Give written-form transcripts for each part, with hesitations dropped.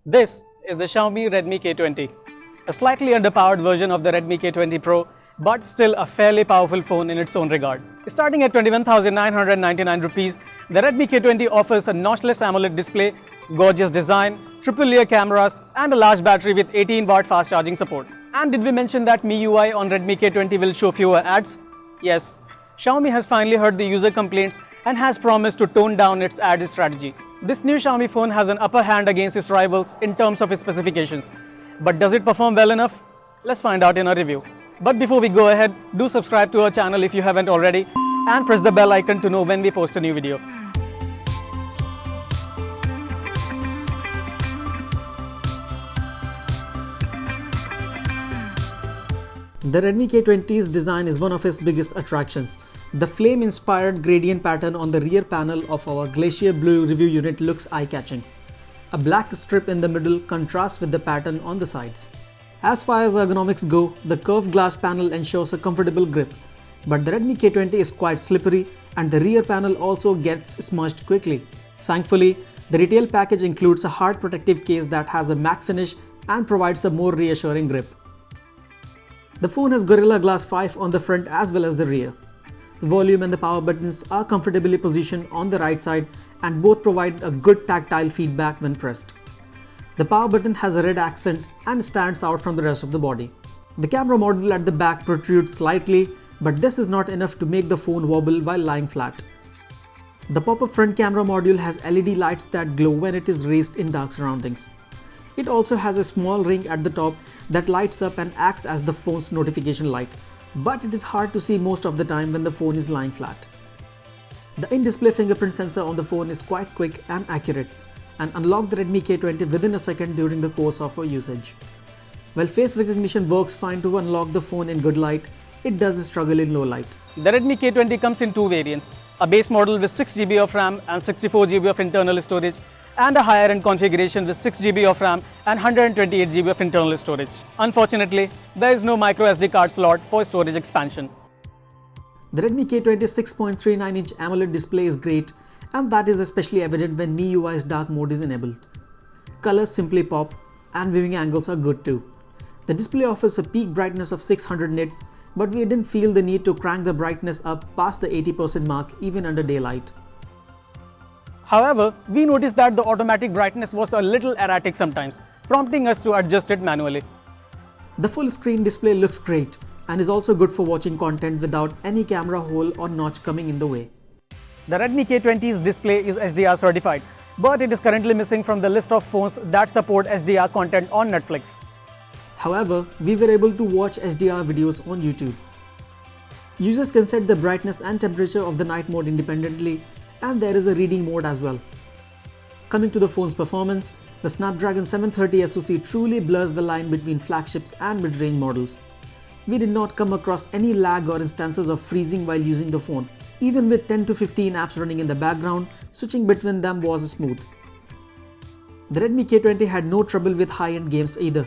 This is the Xiaomi Redmi K20, a slightly underpowered version of the Redmi K20 Pro, but still a fairly powerful phone in its own regard. Starting at 21,999 rupees, the Redmi K20 offers a notchless AMOLED display, gorgeous design, triple layer cameras, and a large battery with 18-watt fast charging support. And did we mention that MIUI on Redmi K20 will show fewer ads? Yes, Xiaomi has finally heard the user complaints and has promised to tone down its ad strategy. This new Xiaomi phone has an upper hand against its rivals in terms of its specifications. But does it perform well enough? Let's find out in a review. But before we go ahead, do subscribe to our channel if you haven't already and press the bell icon to know when we post a new video. The Redmi K20's design is one of its biggest attractions. The flame-inspired gradient pattern on the rear panel of our Glacier Blue review unit looks eye-catching. A black strip in the middle contrasts with the pattern on the sides. As far as ergonomics go, the curved glass panel ensures a comfortable grip. But the Redmi K20 is quite slippery and the rear panel also gets smudged quickly. Thankfully, the retail package includes a hard protective case that has a matte finish and provides a more reassuring grip. The phone has Gorilla Glass 5 on the front as well as the rear. The volume and the power buttons are comfortably positioned on the right side and both provide a good tactile feedback when pressed. The power button has a red accent and stands out from the rest of the body. The camera module at the back protrudes slightly, but this is not enough to make the phone wobble while lying flat. The pop-up front camera module has LED lights that glow when it is raised in dark surroundings. It also has a small ring at the top that lights up and acts as the phone's notification light, but it is hard to see most of the time when the phone is lying flat. The in-display fingerprint sensor on the phone is quite quick and accurate and unlocked the Redmi K20 within a second during the course of our usage. While face recognition works fine to unlock the phone in good light, it does struggle in low light. The Redmi K20 comes in two variants, a base model with 6GB of RAM and 64GB of internal storage, and a higher end configuration with 6GB of RAM and 128GB of internal storage. Unfortunately, there is no microSD card slot for storage expansion. The Redmi K20's 6.39-inch AMOLED display is great, and that is especially evident when MIUI's dark mode is enabled. Colors simply pop and viewing angles are good too. The display offers a peak brightness of 600 nits, but we didn't feel the need to crank the brightness up past the 80% mark even under daylight. However, we noticed that the automatic brightness was a little erratic sometimes, prompting us to adjust it manually. The full screen display looks great and is also good for watching content without any camera hole or notch coming in the way. The Redmi K20's display is HDR certified, but it is currently missing from the list of phones that support HDR content on Netflix. However, we were able to watch HDR videos on YouTube. Users can set the brightness and temperature of the night mode independently, and there is a reading mode as well. Coming to the phone's performance, the Snapdragon 730 SoC truly blurs the line between flagships and mid-range models. We did not come across any lag or instances of freezing while using the phone. Even with 10 to 15 apps running in the background, switching between them was smooth. The Redmi K20 had no trouble with high-end games either.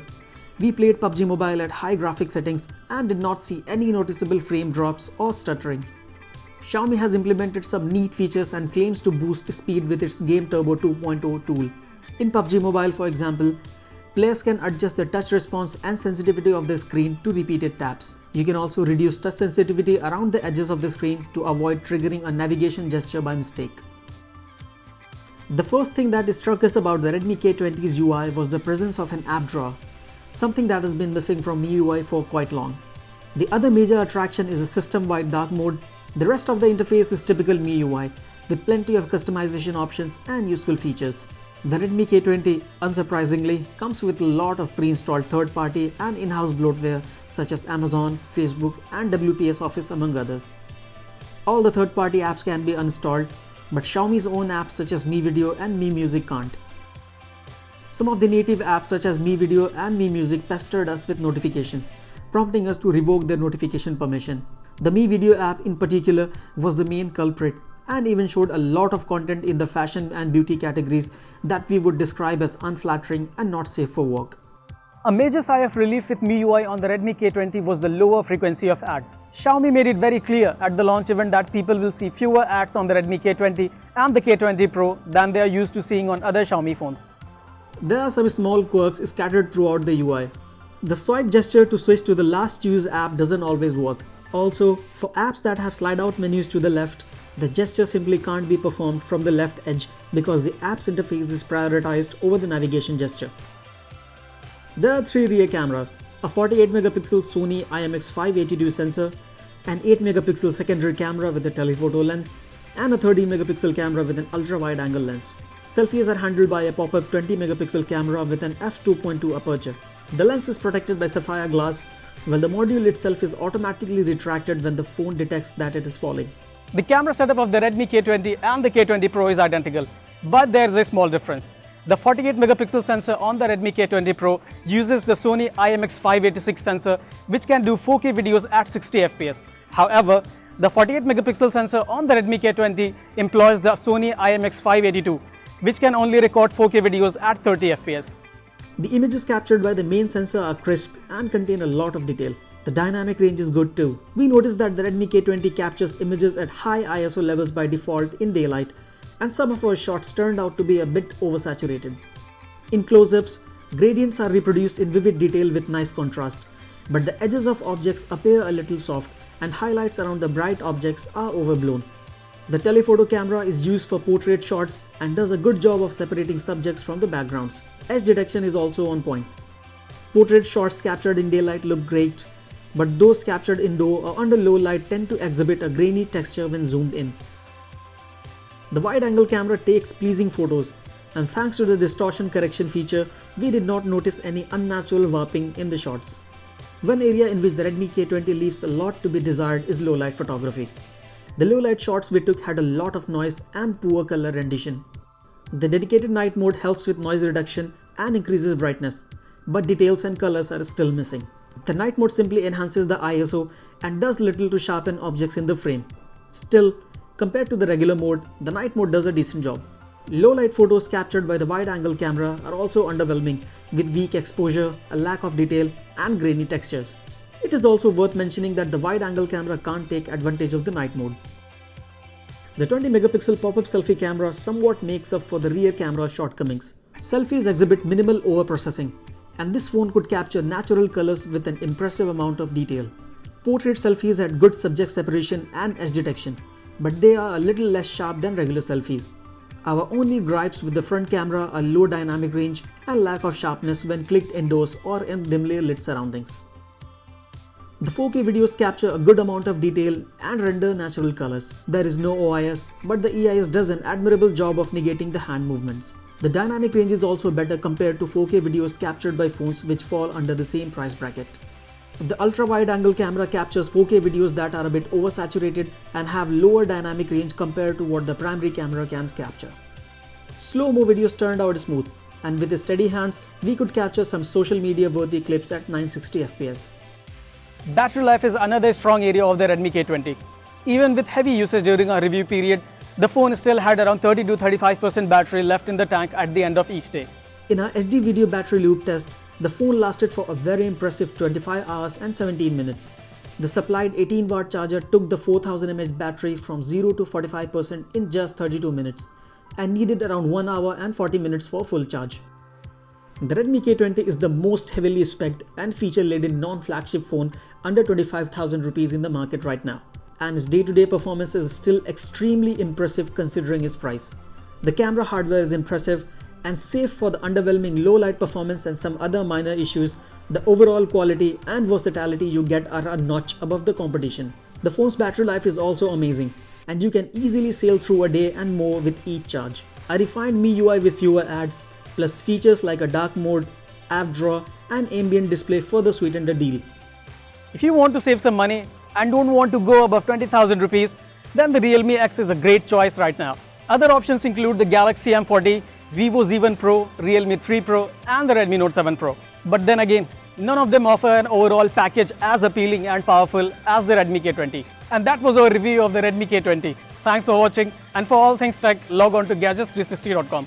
We played PUBG Mobile at high graphic settings and did not see any noticeable frame drops or stuttering. Xiaomi has implemented some neat features and claims to boost speed with its Game Turbo 2.0 tool. In PUBG Mobile, for example, players can adjust the touch response and sensitivity of the screen to repeated taps. You can also reduce touch sensitivity around the edges of the screen to avoid triggering a navigation gesture by mistake. The first thing that struck us about the Redmi K20's UI was the presence of an app drawer, something that has been missing from MIUI for quite long. The other major attraction is a system-wide dark mode. The rest of the interface is typical MIUI, with plenty of customization options and useful features. The Redmi K20, unsurprisingly, comes with a lot of pre-installed third-party and in-house bloatware such as Amazon, Facebook and WPS Office among others. All the third-party apps can be uninstalled, but Xiaomi's own apps such as Mi Video and Mi Music can't. Some of the native apps such as Mi Video and Mi Music pestered us with notifications, prompting us to revoke their notification permission. The Mi Video app in particular was the main culprit and even showed a lot of content in the fashion and beauty categories that we would describe as unflattering and not safe for work. A major sigh of relief with MIUI on the Redmi K20 was the lower frequency of ads. Xiaomi made it very clear at the launch event that people will see fewer ads on the Redmi K20 and the K20 Pro than they are used to seeing on other Xiaomi phones. There are some small quirks scattered throughout the UI. The swipe gesture to switch to the last used app doesn't always work. Also, for apps that have slide out menus to the left, the gesture simply can't be performed from the left edge because the app's interface is prioritized over the navigation gesture. There are 3 rear cameras, a 48MP Sony IMX582 sensor, an 8MP secondary camera with a telephoto lens, and a 30MP camera with an ultra-wide angle lens. Selfies are handled by a pop-up 20MP camera with an f2.2 aperture. The lens is protected by sapphire glass, while the module itself is automatically retracted when the phone detects that it is falling. The camera setup of the Redmi K20 and the K20 Pro is identical, but there is a small difference. The 48MP sensor on the Redmi K20 Pro uses the Sony IMX586 sensor, which can do 4K videos at 60fps. However, the 48MP sensor on the Redmi K20 employs the Sony IMX582, which can only record 4K videos at 30fps. The images captured by the main sensor are crisp and contain a lot of detail. The dynamic range is good too. We noticed that the Redmi K20 captures images at high ISO levels by default in daylight, and some of our shots turned out to be a bit oversaturated. In close-ups, gradients are reproduced in vivid detail with nice contrast, but the edges of objects appear a little soft and highlights around the bright objects are overblown. The telephoto camera is used for portrait shots and does a good job of separating subjects from the backgrounds. Edge detection is also on point. Portrait shots captured in daylight look great, but those captured indoor or under low light tend to exhibit a grainy texture when zoomed in. The wide-angle camera takes pleasing photos, and thanks to the distortion correction feature, we did not notice any unnatural warping in the shots. One area in which the Redmi K20 leaves a lot to be desired is low-light photography. The low-light shots we took had a lot of noise and poor color rendition. The dedicated night mode helps with noise reduction and increases brightness, but details and colors are still missing. The night mode simply enhances the ISO and does little to sharpen objects in the frame. Still, compared to the regular mode, the night mode does a decent job. Low-light photos captured by the wide-angle camera are also underwhelming, with weak exposure, a lack of detail, and grainy textures. It is also worth mentioning that the wide-angle camera can't take advantage of the night mode. The 20MP pop-up selfie camera somewhat makes up for the rear camera shortcomings. Selfies exhibit minimal overprocessing, and this phone could capture natural colors with an impressive amount of detail. Portrait selfies had good subject separation and edge detection, but they are a little less sharp than regular selfies. Our only gripes with the front camera are low dynamic range and lack of sharpness when clicked indoors or in dimly lit surroundings. The 4K videos capture a good amount of detail and render natural colors. There is no OIS, but the EIS does an admirable job of negating the hand movements. The dynamic range is also better compared to 4K videos captured by phones which fall under the same price bracket. The ultra-wide angle camera captures 4K videos that are a bit oversaturated and have lower dynamic range compared to what the primary camera can capture. Slow-mo videos turned out smooth, and with steady hands, we could capture some social media worthy clips at 960fps. Battery life is another strong area of the Redmi K20. Even with heavy usage during our review period, the phone still had around 30 to 35% battery left in the tank at the end of each day. In our HD video battery loop test, the phone lasted for a very impressive 25 hours and 17 minutes. The supplied 18-watt charger took the 4000 mAh battery from 0 to 45% in just 32 minutes and needed around 1 hour and 40 minutes for full charge. The Redmi K20 is the most heavily specced and feature-laden non-flagship phone under 25,000 rupees in the market right now, and its day-to-day performance is still extremely impressive considering its price. The camera hardware is impressive, and save for the underwhelming low light performance and some other minor issues, the overall quality and versatility you get are a notch above the competition. The phone's battery life is also amazing, and you can easily sail through a day and more with each charge. A refined MIUI with fewer ads, plus features like a dark mode, app drawer, and ambient display further sweeten the deal. If you want to save some money and don't want to go above 20,000 rupees, then the Realme X is a great choice right now. Other options include the Galaxy M40, Vivo Z1 Pro, Realme 3 Pro, and the Redmi Note 7 Pro. But then again, none of them offer an overall package as appealing and powerful as the Redmi K20. And that was our review of the Redmi K20. Thanks for watching, and for all things tech, log on to gadgets360.com.